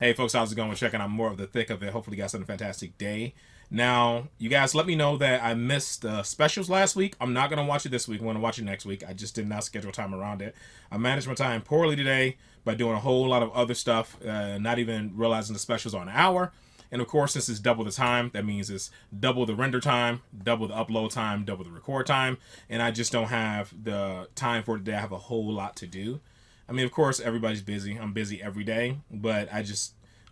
Hey folks, how's it going? We're checking out more of the thick of it. Hopefully you guys had a fantastic day. Now, you guys let me know that I missed the specials last week. I'm not going to watch it this week. I'm going to watch it next week. I just did not schedule time around it. I managed my time poorly today by doing a whole lot of other stuff, not even realizing the specials are an hour. And of course, since it's double the time, that means it's double the render time, double the upload time, double the record time. And I just don't have the time for it today. I have a whole lot to do. I mean, of course, everybody's busy. I'm busy every day, but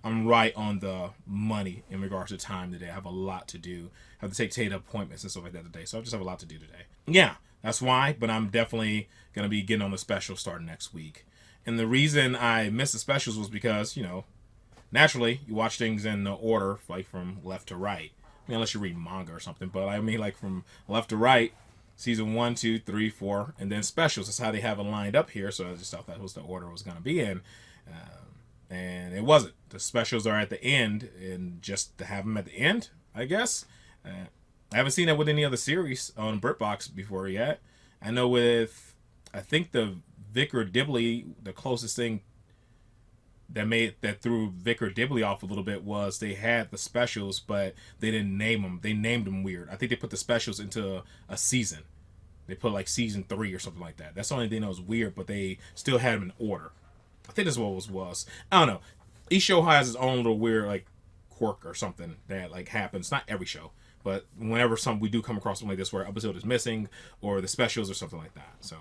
I'm right on the money in regards to time today. I have a lot to do. I have to take data appointments and stuff like that today, so I just have a lot to do today. Yeah, that's why, but I'm definitely going to be getting on the special starting next week. And the reason I missed the specials was because, naturally, you watch things in the order, like from left to right. I mean, unless you read manga or something, but I mean, like from left to right, season 1, 2, 3, 4, and then specials. That's how they have it lined up here. So I just thought that was the order it was going to be in, and it wasn't. The specials are at the end, and just to have them at the end, I guess. I haven't seen that with any other series on BritBox before yet. I know I think the Vicar Dibley, the closest thing that threw Vicar Dibley off a little bit was they had the specials, but they didn't name them. They named them weird. I think they put the specials into a season. They put like season 3 or something like that. That's the only thing that was weird, but they still had them in order. I think that's what it was. I don't know. Each show has its own little weird like quirk or something that like happens. Not every show, but whenever we do come across something like this where an episode is missing or the specials or something like that. So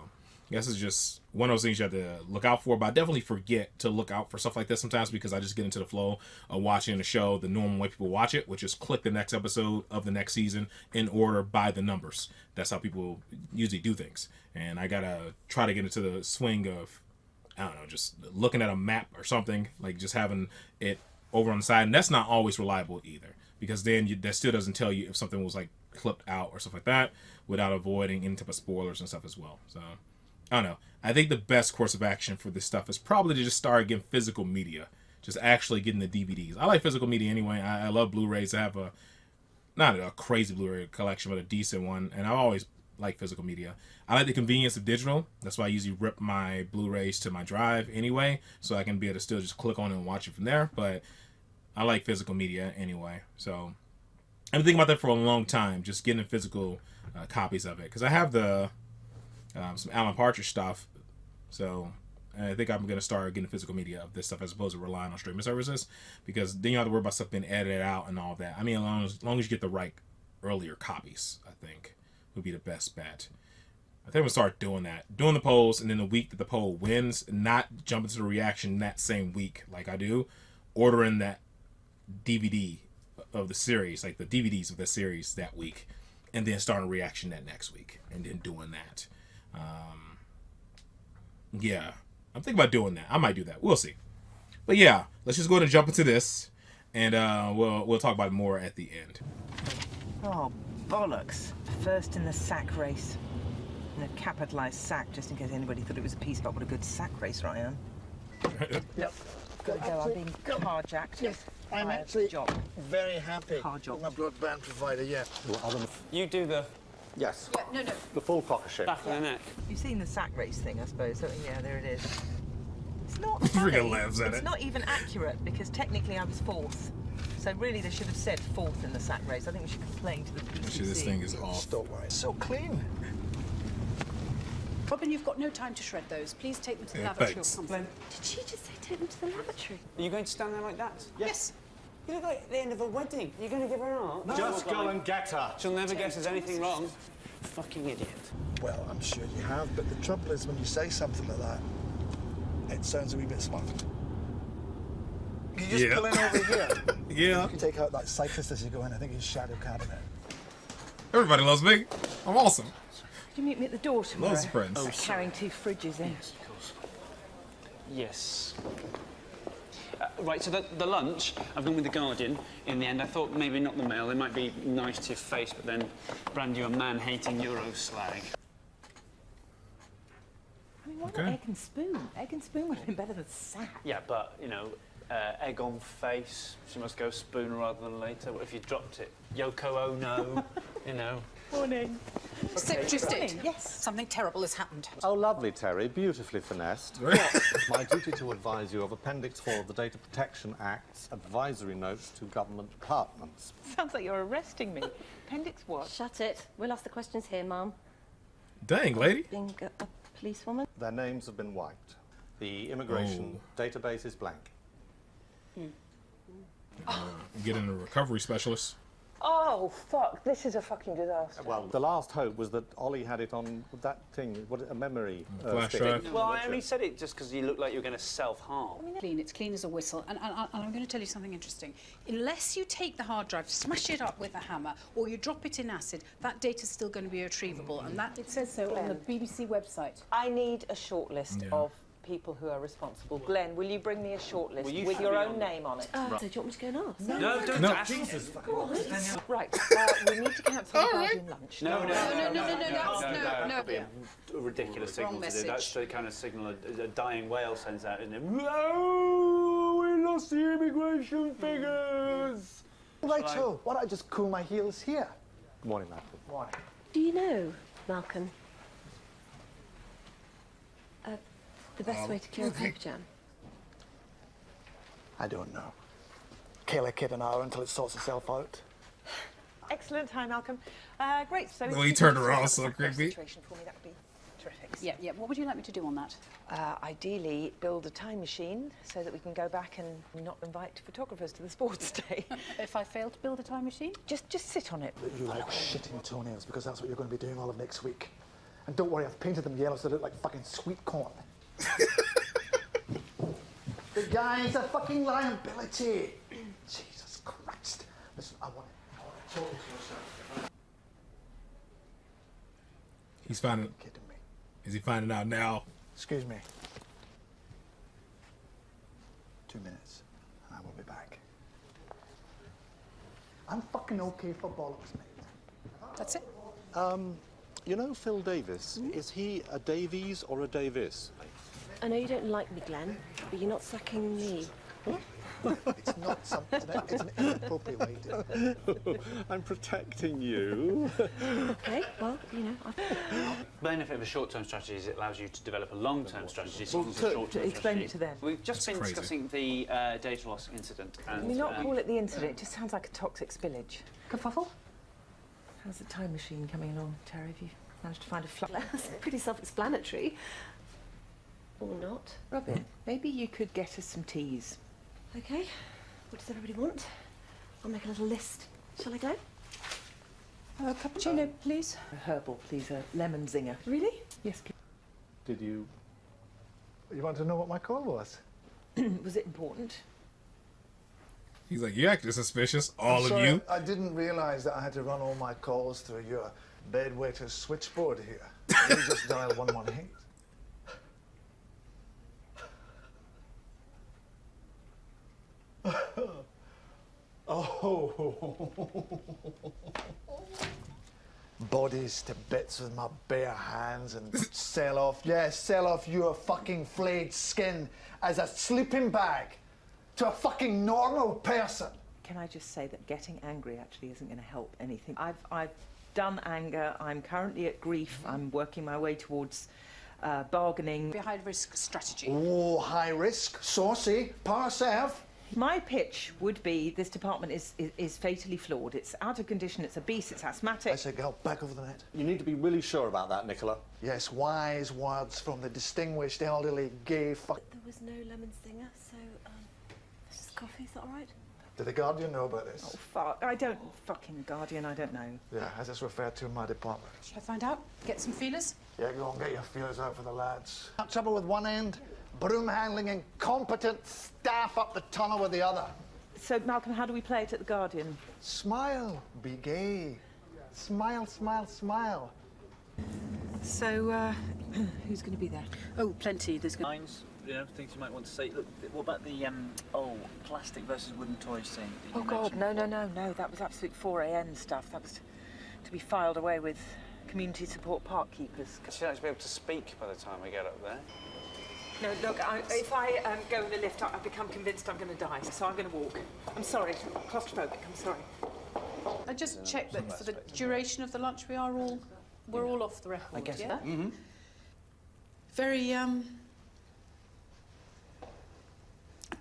I guess it's just one of those things you have to look out for, but I definitely forget to look out for stuff like this sometimes because I just get into the flow of watching the show the normal way people watch it, which is click the next episode of the next season in order by the numbers. That's how people usually do things. And I gotta try to get into the swing of, I don't know, just looking at a map or something, like just having it over on the side. And that's not always reliable either, because then that still doesn't tell you if something was like clipped out or stuff like that without avoiding any type of spoilers and stuff as well. So I don't know. I think the best course of action for this stuff is probably to just start getting physical media. Just actually getting the DVDs. I like physical media anyway. I love Blu-rays. I have not a crazy Blu-ray collection, but a decent one. And I always like physical media. I like the convenience of digital. That's why I usually rip my Blu-rays to my drive anyway, so I can be able to still just click on it and watch it from there. But I like physical media anyway. So I've been thinking about that for a long time, just getting physical copies of it. Because I have some Alan Partridge stuff, so I think I'm going to start getting physical media of this stuff as opposed to relying on streaming services, because then you don't have to worry about stuff being edited out and all that. I mean, as long as you get the right earlier copies, I think would be the best bet. I think I'm going to start doing that. Doing the polls, and then the week that the poll wins, not jumping to the reaction that same week like I do, ordering that DVD of the series, like the DVDs of the series that week, and then starting a reaction that next week, and then doing that. Yeah, I'm thinking about doing that. I might do that. We'll see. But yeah, let's just go ahead and jump into this, and we'll talk about it more at the end. Oh, bollocks. First in the sack race. And a capitalised sack, just in case anybody thought it was a piece about what a good sack racer I am. Yep. Gotta go, I'm being carjacked. Yes, I'm actually job. very happy Car job. with my broadband provider, yeah. You do the Yes. Yeah, no. The full partnership. back of the neck. You've seen the sack race thing, I suppose. So, yeah, there it is. It's not Freaking funny. laughs at It's it. not even accurate, because technically I was fourth. So really they should have said fourth in the sack race. I think we should complain to the PCC. Actually, this thing is off. Stop worrying. So clean. Robin, you've got no time to shred those. Please take them to the Yeah, lavatory thanks. or something. Did she just say take them to the lavatory? Are you going to stand there like that? Yes. You look like at the end of a wedding. You're going to give her an art? Just go and get her. She'll never guess there's anything wrong. Fucking idiot. Well, I'm sure you have, but the trouble is when you say something like that, it sounds a wee bit smart. You just Yeah. pull in over here. Yeah. You can take out that cyclist as you go in. I think he's shadow cabinet. Everybody loves me. I'm awesome. Could you meet me at the door tomorrow? Loads of friends. I'm carrying 2 fridges in. Yes. Right, so the lunch, I've gone with the Guardian. In the end, I thought maybe not the Mail. They might be nice to your face, but then brand you a man-hating Euro slag. I mean, why Okay. not egg and spoon? Egg and spoon would have been better than sack. Yeah, but, egg on face. She must go spoon rather than later. What if you dropped it? Yoko Ono. You know. Morning. Just it. Yes. Something terrible has happened. Oh, lovely, Terry. Beautifully finessed. My duty to advise you of Appendix 4 of the Data Protection Act's advisory notes to government departments. Sounds like you're arresting me. Appendix what? Shut it. We'll ask the questions here, Mum. Dang, lady. Being a policewoman. Their names have been wiped. The immigration database is blank. Getting a recovery specialist. Oh, fuck. This is a fucking disaster. Well, the last hope was that Ollie had it on that thing, a memory Flash stick. drive. Well, I only said it just because you look like you're going to self-harm. It's clean as a whistle. And I'm going to tell you something interesting. Unless you take the hard drive, smash it up with a hammer, or you drop it in acid, that data's still going to be retrievable. And that... It says so on the BBC website. I need a short list of people who are responsible. Glenn, will you bring me a short list with your own name on it? So do you want me to go and ask? No, don't ask. Jesus fucking Right, we need to cancel the Guardian lunch. No. No. A ridiculous signal Wrong to do. message. That's the kind of signal a dying whale sends out, isn't it? Whoa, we lost the immigration figures. Right, so why don't I just cool my heels here? Good morning, Malcolm. Why? Do you know, Malcolm, the best way to clear a paper jam? I don't know. Kill a kid an hour until it sorts itself out. Excellent. Hi, Malcolm. Great. So Well, he turned around so creepy. Situation for me, that would be terrific. Yeah. What would you like me to do on that? Ideally, build a time machine so that we can go back and not invite photographers to the sports day. If I fail to build a time machine? just sit on it. That you like shitting toenails because that's what you're going to be doing all of next week. And don't worry, I've painted them yellow so they look like fucking sweet corn. The guy's a fucking liability. Jesus Christ. Listen, I want to talk to yourself. He's finding. Kidding me. Is he finding out now? Excuse me. 2 minutes, and I will be back. I'm fucking okay for bollocks, mate. That's it. You know Phil Davis? Is he a Davies or a Davis? I know you don't like me, Glenn, but you're not sacking me. It's not something, it's an inappropriate way to... I'm protecting you. Okay, well, you know, The benefit of a short-term strategy is it allows you to develop a long-term strategy. So To explain strategy. it to them. We've just That's been crazy. discussing the data loss incident. And, Can we not call it the incident? It just sounds like a toxic spillage. Kerfuffle? How's the time machine coming along, Terry? Have you managed to find a flat? that's pretty self-explanatory. Or not. Robin, maybe you could get us some teas. Okay, what does everybody want? I'll make a little list. Shall I go? A cappuccino, please. A herbal, please. A lemon zinger. Really? Yes, please. Did you... You want to know what my call was? Was it important? He's like, you acting suspicious, all of Sorry, you. I didn't realise that I had to run all my calls through your bedwetter's switchboard here. You just dial 118. Oh. Bodies to bits with my bare hands and sell off your fucking flayed skin as a sleeping bag to a fucking normal person. Can I just say that getting angry actually isn't going to help anything? I've done anger. I'm currently at grief. I'm working my way towards bargaining. High risk strategy. Oh, high risk, saucy, par serve. My pitch would be this department is fatally flawed. It's out of condition. It's obese. It's asthmatic. I say, girl, back over the net. You need to be really sure about that, Nicola. Yes, wise words from the distinguished elderly gay fuck. There was no lemon stinger, so, this is coffee, is that all right? Did the Guardian know about this? Oh, fuck. I don't fucking Guardian. I don't know. Yeah, as it's referred to in my department. Shall I find out? Get some feelers? Yeah, go on, get your feelers out for the lads. Trouble with one end, broom handling incompetent staff up the tunnel with the other. So, Malcolm, how do we play it at the Guardian? Smile, be gay. Smile, smile, smile. So, who's going to be there? Oh, plenty. There's going Lines, you know, things you might want to say. Look, what about the plastic versus wooden toys thing? that Oh, you God, mentioned? no. That was absolute 4am stuff. That was to be filed away with community support park keepers. She'll actually be able to speak by the time we get up there. No, look, if I go in the lift, I become convinced I'm going to die, so I'm going to walk. I'm sorry, claustrophobic, I'm sorry. I just checked that for the duration of the lunch, we're all off the record. I guess yeah? so. Very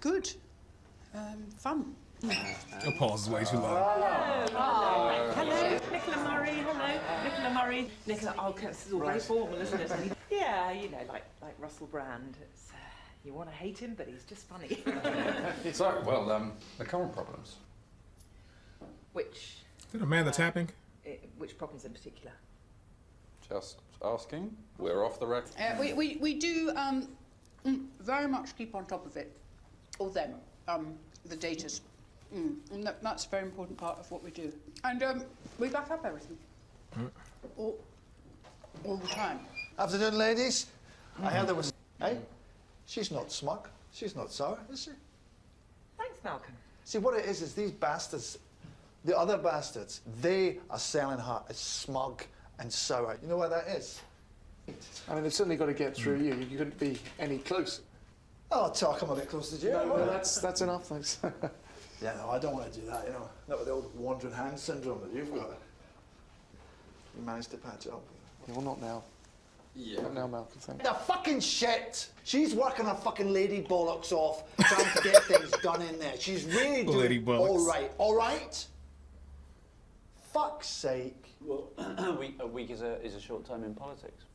good, fun. Your pause is way too long. Hello, Nicola Murray. Hello, Nicola Murray. Nicola, this is all very formal, isn't it? Yeah, you know, like Russell Brand. It's, you want to hate him, but he's just funny. So, well, the current problems. Which? Is it Amanda tapping? Which problems in particular? Just asking. We're off the record. We do very much keep on top of it, or them, the datas. And that's a very important part of what we do. And we back up everything. All the time. Afternoon, ladies. I heard there was... Hey, she's not smug. She's not sour, is she? Thanks, Malcolm. See, what it is these bastards, the other bastards, they are selling her as smug and sour. You know why that is? I mean, they've certainly got to get through you. You couldn't be any closer. Oh, talk, I'm a bit closer to you. No, that's enough, thanks. Yeah, no, I don't want to do that, you know. Not with the old wandering hand syndrome that you've got. You managed to patch it up. Yeah, well, not now. Yeah. Not now, Malcolm, thanks. The fucking shit! She's working her fucking lady bollocks off, trying to get things done in there. She's really Lady doing bollocks. all right? Fuck's sake. Well, a week is a short time in politics.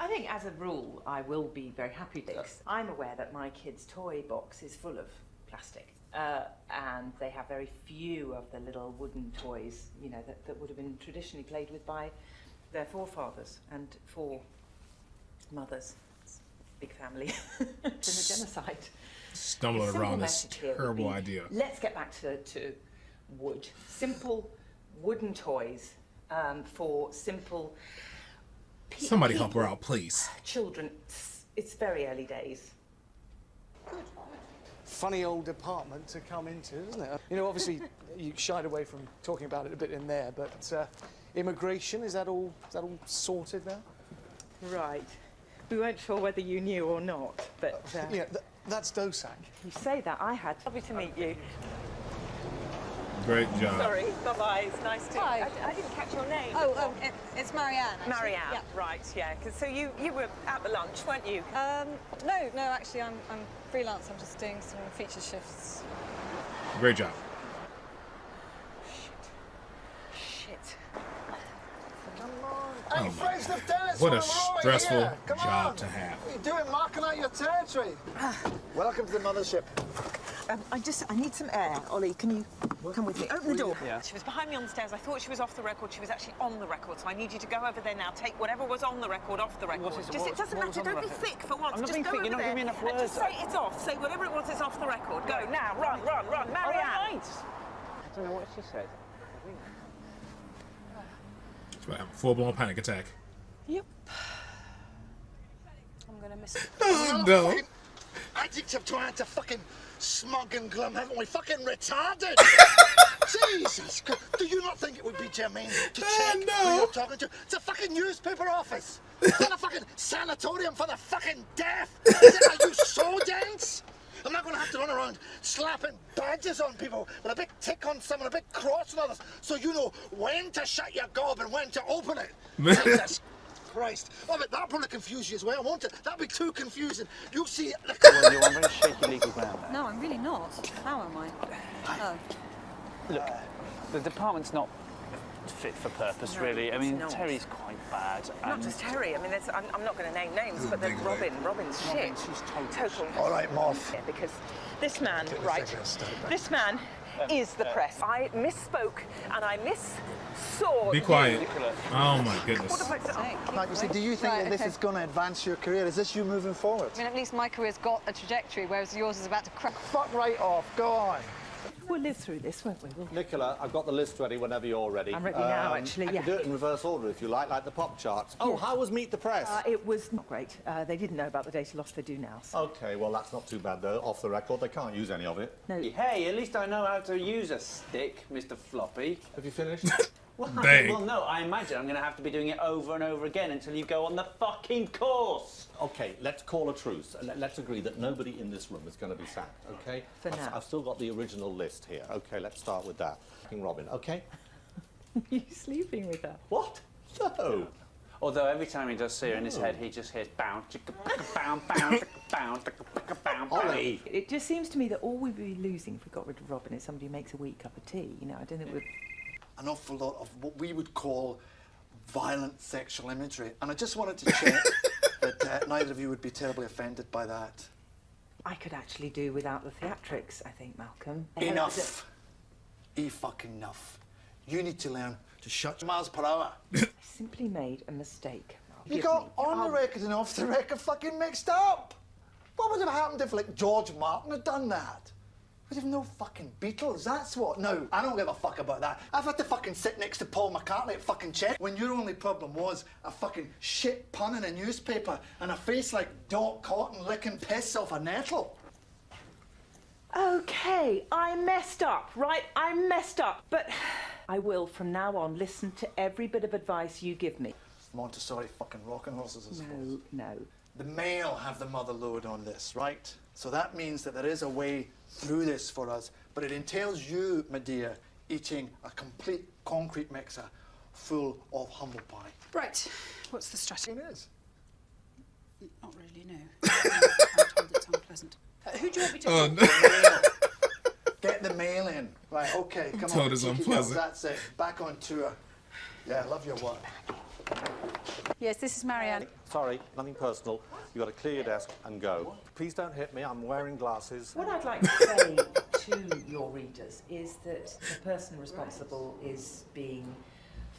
I think, as a rule, I will be very happy with this. I'm aware that my kids' toy box is full of plastic. And they have very few of the little wooden toys, you know, that would have been traditionally played with by their forefathers and foremothers. It's a big family. It's been a genocide. Stumbling The simple around this message here would terrible be, idea. Let's get back to wood. Simple wooden toys for simple Somebody help her out, please. children. It's very early days. Funny old department to come into, isn't it? You know, obviously, you shied away from talking about it a bit in there, but immigration, is that all sorted now? Right. We weren't sure whether you knew or not, but... Yeah, that's Dosak. You say that, I had. Lovely to meet you. Great job. Sorry, bye-bye, it's nice to... Hi. I didn't catch your name. It's Marianne. actually. Marianne, Yeah. right, yeah. 'Cause so you were at the lunch, weren't you? No, actually, I'm freelance. I'm just doing some feature shifts. Great job. Shit. Come on. Hey, my French Lieutenant, What a we're right stressful here. Come job on. to have. What are you doing, marking out your territory? Welcome to the mothership. I need some air. Ollie, can you come with me? Open the door. Yeah. She was behind me on the stairs. I thought she was off the record. She was actually on the record. So I need you to go over there now. Take whatever was on the record off the record. What is- Just, what- it doesn't what was matter. on the Don't be record? thick for once. I'm not just being go thick. over You're not there giving me enough and just words. say it's off. Say whatever it was is off the record. Go now. Run. Marianne. I don't know what she said. She's about to have a full-blown panic attack. Yep. I'm gonna miss it. No. Adjective trying to fucking smug and glum, haven't we? Fucking retarded! Jesus! Do you not think it would be germane to check who you're talking to? It's a fucking newspaper office! It's not a fucking sanatorium for the fucking deaf! Are you so dense? I'm not going to have to run around slapping badges on people with a big tick on some and a big cross on others, so you know when to shut your gob and when to open it. Jesus Christ. Oh, but that'll probably confuse you as well, won't it? That'll be too confusing. You see... Well, you're on very shaky legal ground there. No, I'm really not. How am I? Oh. Look, the department's not fit for purpose, No, really. I mean, it's not. Terry's quite bad. Not and just Terry. I mean, I'm not going to name names, but there's Robin. Robin's shit. she's Total. All right, Morph. Yeah, because this man, right, this man is the press. I misspoke and I missaw Be you. quiet. Oh my goodness. What about to... Like, you see, do you think Right, that this okay. is going to advance your career? Is this you moving forward? I mean, at least my career's got a trajectory, whereas yours is about to crack. Fuck right off. Go on. We'll live through this, won't we? Nicola, I've got the list ready whenever you're ready. I'm ready now, actually, I yeah. can do it in reverse order if you like the pop charts. Oh, how was Meet the Press? It was not great. They didn't know about the data loss. They do now. So. OK, well, that's not too bad, though. Off the record, they can't use any of it. No. Hey, at least I know how to use a stick, Mr. Floppy. Have you finished? Well, Dang. well, no, I imagine I'm going to have to be doing it over and over again until you go on the fucking course. OK, let's call a truce. Let's agree that nobody in this room is going to be sacked, OK? For now. I've still got the original list here. OK, let's start with that. King Robin, OK? Are you sleeping with her? What? No. Although every time he does see her in his head, he just hears bow, chicka, chicka, bow, bow, chicka, bow, chicka, chicka, bow, bow. Ollie. It just seems to me that all we'd be losing if we got rid of Robin is somebody who makes a weak cup of tea. You know, I don't think we'd... An awful lot of what we would call violent sexual imagery. And I just wanted to check that neither of you would be terribly offended by that. I could actually do without the theatrics, I think, Malcolm. Enough. E-fucking enough. You need to learn to shut your miles per hour. I simply made a mistake. You got on the record and off the record fucking mixed up. What would have happened if, like, George Martin had done that? We'd have no fucking Beatles, that's what. No, I don't give a fuck about that. I've had to fucking sit next to Paul McCartney at fucking Czech when your only problem was a fucking shit pun in a newspaper and a face like Doc Cotton licking piss off a nettle. Okay, I messed up, right? I messed up. But I will, from now on, listen to every bit of advice you give me. Montessori fucking rocking horses, I suppose. No. The male have the mother load on this, right? So that means that there is a way through this for us, but it entails you, my dear, eating a complete concrete mixer full of humble pie. Right, what's the strategy? It is. Not really, no. I'm told it's unpleasant. Who do you want me to call? Mail. Get the mail in. Right, okay, come Told on. it's cheeky unpleasant. girls, that's it. Back on tour. Yeah, love your work. Yes, this is Marianne. Sorry, nothing personal. You've got to clear your desk and go. Please don't hit me. I'm wearing glasses. What I'd like to say to your readers is that the person responsible is being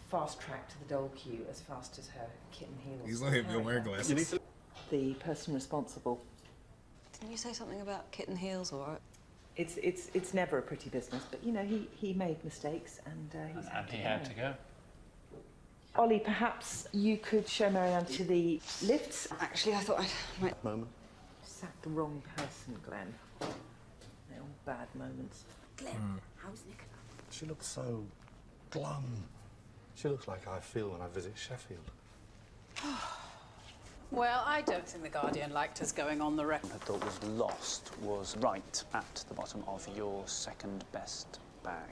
fast-tracked to the dole queue as fast as her kitten heels. He's not him. You're wearing glasses. You need to... The person responsible. Didn't you say something about kitten heels or... It's never a pretty business, but, you know, he made mistakes and he's had to go. Ollie, perhaps you could show Marianne to the lifts. Actually, I thought I might... Moment. Sacked the wrong person, Glenn. They're all bad moments. Glenn, how's Nicola? She looks so glum. She looks like I feel when I visit Sheffield. Well, I don't think the Guardian liked us going on the record. I thought was lost was right at the bottom of your second best bag.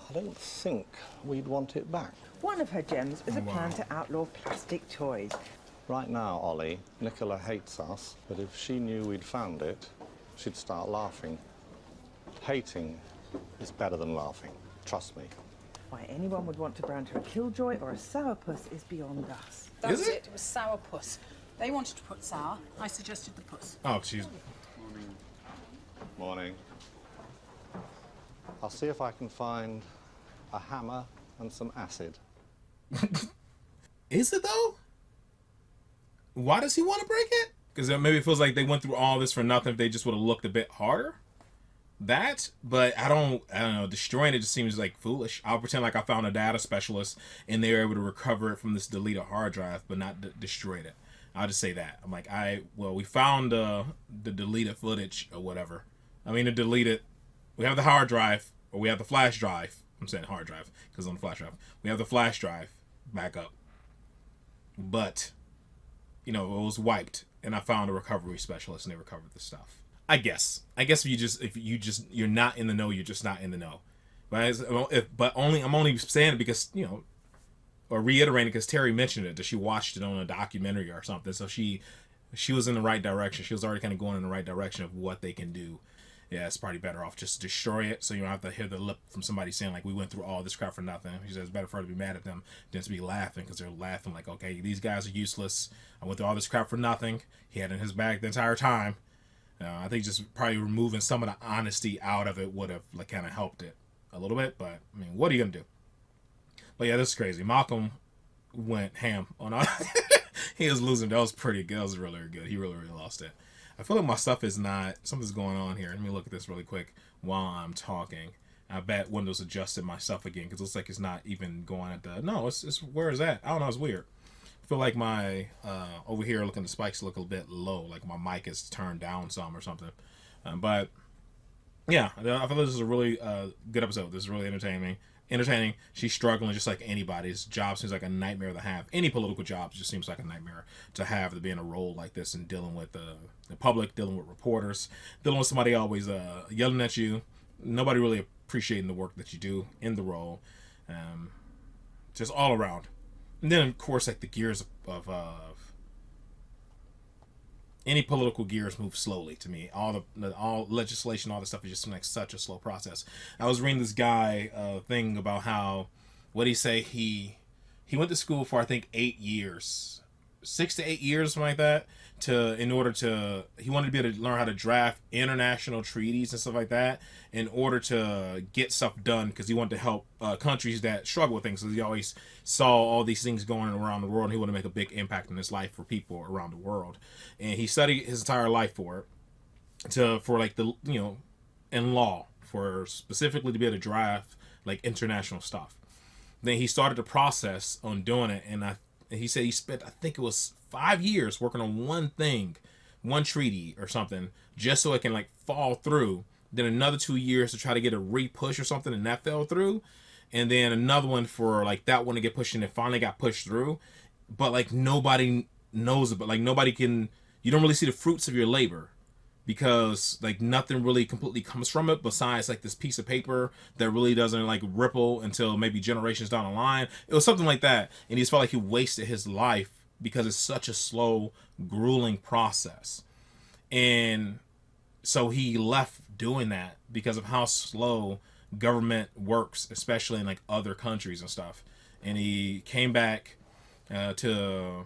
I don't think we'd want it back. One of her gems was a plan to outlaw plastic toys. Right now, Ollie, Nicola hates us, but if she knew we'd found it, she'd start laughing. Hating is better than laughing. Trust me. Why anyone would want to brand her a killjoy or a sourpuss is beyond us. That's Is it? It was sourpuss. They wanted to put sour. I suggested the puss. Oh, she's... Morning. I'll see if I can find a hammer and some acid. Is it though? Why does he want to break it? Because maybe it feels like they went through all this for nothing if they just would have looked a bit harder. That, but I don't know, destroying it just seems like foolish. I'll pretend like I found a data specialist and they were able to recover it from this deleted hard drive, but not destroyed it. I'll just say that. I'm like, we found the deleted footage or whatever. I mean, we have the hard drive, or we have the flash drive. I'm saying hard drive, because on the flash drive. We have the flash drive back up. But, you know, it was wiped, and I found a recovery specialist, and they recovered the stuff. I guess if you're not in the know, you're just not in the know. But I'm only saying it because, you know, or reiterating because Terry mentioned it, that she watched it on a documentary or something. So she was in the right direction. She was already kind of going in the right direction of what they can do. Yeah, it's probably better off just destroy it so you don't have to hear the lip from somebody saying, like, we went through all this crap for nothing. She says it's better for her to be mad at them than to be laughing, because they're laughing like, okay, these guys are useless. I went through all this crap for nothing. He had it in his bag the entire time. I think just probably removing some of the honesty out of it would have like kind of helped it a little bit. But, I mean, what are you going to do? But, yeah, this is crazy. Malcolm went ham on all. He was losing. That was pretty good. That was really good. He really, really lost it. I feel like my stuff is not... Something's going on here. Let me look at this really quick while I'm talking. I bet Windows adjusted my stuff again because it looks like it's not even going at the... No, it's where is that? I don't know. It's weird. I feel like my... over here, looking the spikes look a bit low. Like my mic is turned down some or something. But, yeah. I feel like this is a really good episode. This is really entertaining. She's struggling just like anybody. This job seems like a nightmare to have. Any political job just seems like a nightmare to have, to be in a role like this and dealing with the public, dealing with reporters, dealing with somebody always yelling at you. Nobody really appreciating the work that you do in the role. just all around. And then, of course, like the gears of any political gears move slowly to me. All legislation, all this stuff is just like such a slow process. I was reading this guy thing about how, what he say, he went to school for I think 8 years, 6 to 8 years, something like that. He wanted to be able to learn how to draft international treaties and stuff like that in order to get stuff done, because he wanted to help countries that struggle with things. So he always saw all these things going around the world, and he wanted to make a big impact in his life for people around the world. And he studied his entire life for like the, you know, in law, for specifically to be able to draft like international stuff. Then he started the process on doing it, and he said he spent, I think it was 5 years working on one thing, one treaty or something, just so it can like fall through. Then another 2 years to try to get a re-push or something, and that fell through. And then another one for like that one to get pushed, and it finally got pushed through. But like nobody knows it, but like you don't really see the fruits of your labor, because like nothing really completely comes from it besides like this piece of paper that really doesn't like ripple until maybe generations down the line. It was something like that. And he just felt like he wasted his life because it's such a slow, grueling process. And so he left doing that because of how slow government works, especially in like other countries and stuff. And he came back to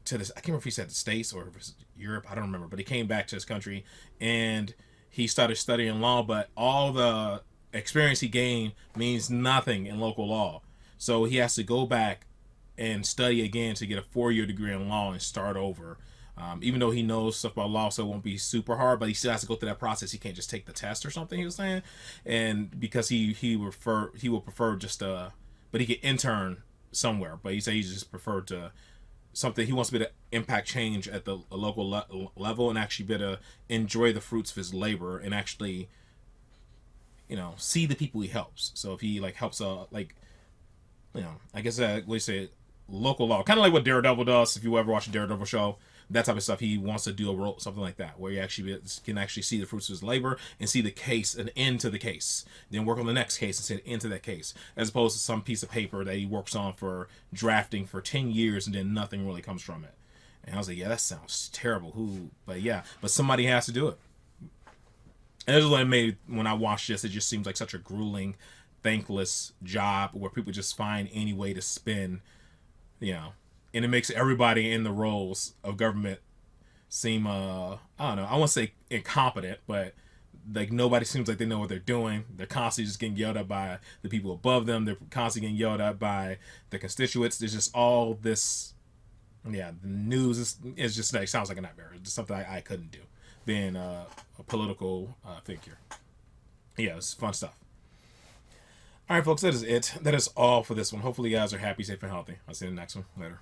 this, I can't remember if he said the States or if it's Europe, I don't remember, but he came back to his country and he started studying law, but all the experience he gained means nothing in local law. So he has to go back and study again to get a 4-year degree in law and start over. Even though he knows stuff about law, so it won't be super hard, but he still has to go through that process. He can't just take the test or something, he was saying. And because he will prefer just but he could intern somewhere, but he said he just preferred to something, he wants to be able to impact change at the local level and actually be able to enjoy the fruits of his labor and actually, you know, see the people he helps. So if he like helps like, you know, I guess what you say, local law, kind of like what Daredevil does. If you ever watch a Daredevil show, that type of stuff, he wants to do a role, something like that, where you can actually see the fruits of his labor and see the case, an end to the case, then work on the next case and see an end to that case, as opposed to some piece of paper that he works on for drafting for 10 years and then nothing really comes from it. And I was like, yeah, that sounds terrible. But somebody has to do it. And this is what it made, when I watched this, it just seems like such a grueling, thankless job where people just find any way to spin, you know, and it makes everybody in the roles of government seem, I don't know, I won't say incompetent, but like nobody seems like they know what they're doing. They're constantly just getting yelled at by the people above them. They're constantly getting yelled at by the constituents. There's just all this, yeah, the news is just like, sounds like a nightmare. It's just something I couldn't do, being a political figure. Yeah, it's fun stuff. All right, folks, that is it. That is all for this one. Hopefully you guys are happy, safe, and healthy. I'll see you in the next one. Later.